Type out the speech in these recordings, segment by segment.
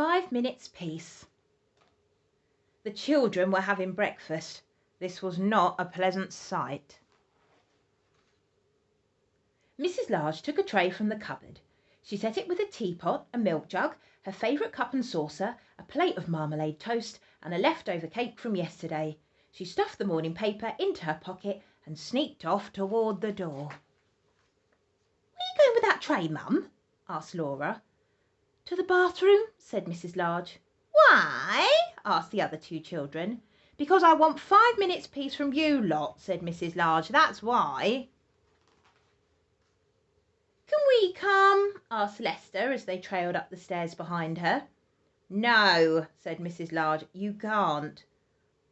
5 minutes' peace. The children were having breakfast. This was not a pleasant sight. Mrs. Large took a tray from the cupboard. She set it with a teapot, a milk jug, her favourite cup and saucer, a plate of marmalade toast, and a leftover cake from yesterday. She stuffed the morning paper into her pocket and sneaked off toward the door. "Where are you going with that tray, Mum?" asked Laura. "To the bathroom," said Mrs. Large. "Why?" asked the other two children. "Because I want 5 minutes' peace from you lot," said Mrs. Large. "That's why." "Can we come?" asked Lester as they trailed up the stairs behind her. "No," said Mrs. Large, "you can't."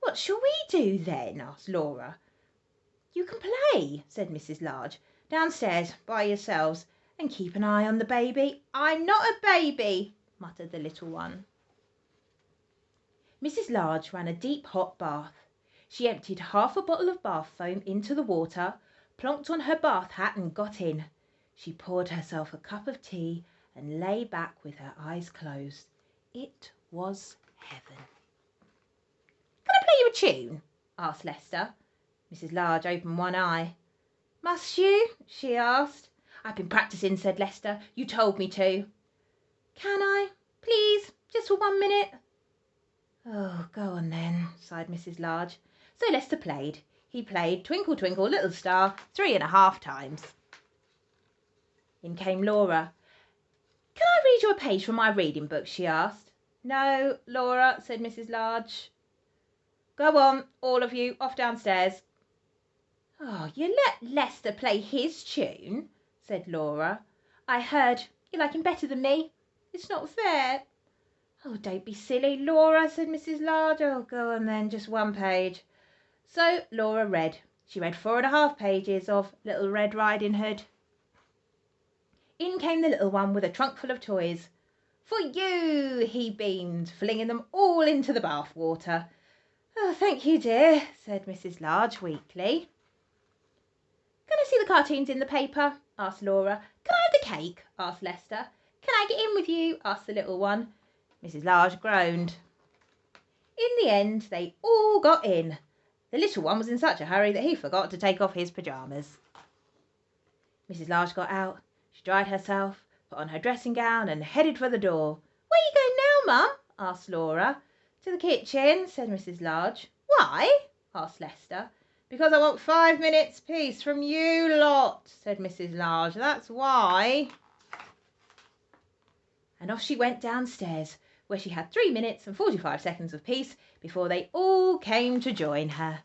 "What shall we do then?" asked Laura. "You can play," said Mrs. Large, "downstairs by yourselves, and keep an eye on the baby." "I'm not a baby," muttered the little one. Mrs. Large ran a deep hot bath. She emptied half a bottle of bath foam into the water, plonked on her bath hat and got in. She poured herself a cup of tea and lay back with her eyes closed. It was heaven. "Can I play you a tune?" asked Lester. Mrs. Large opened one eye. "Must you?" she asked. "I've been practising," said Lester. "You told me to." "Can I? Please, just for 1 minute." "Oh, go on then," sighed Mrs. Large. So Lester played. He played "Twinkle, Twinkle, Little Star" 3½ times. In came Laura. "Can I read you a page from my reading book?" she asked. "No, Laura," said Mrs. Large. "Go on, all of you, off downstairs." "Oh, you let Lester play his tune," said Laura. "I heard you like him better than me. It's not fair." "Oh, don't be silly, Laura," said Mrs. Large. "Oh, go on then, just 1 page." So Laura read. She read 4½ pages of Little Red Riding Hood. In came the little one with a trunk full of toys. "For you," he beamed, flinging them all into the bath water. "Oh, thank you, dear," said Mrs. Large weakly. "Can I see the cartoons in the paper?" asked Laura. "Can I have the cake?" asked Lester. "Can I get in with you?" asked the little one. Mrs. Large groaned. In the end, they all got in. The little one was in such a hurry that he forgot to take off his pyjamas. Mrs. Large got out. She dried herself, put on her dressing gown and headed for the door. "Where are you going now, Mum?" asked Laura. "To the kitchen," said Mrs. Large. "Why?" asked Lester. "Because I want 5 minutes' peace from you lot," said Mrs. Large. "That's why." And off she went downstairs, where she had 3 minutes and 45 seconds of peace before they all came to join her.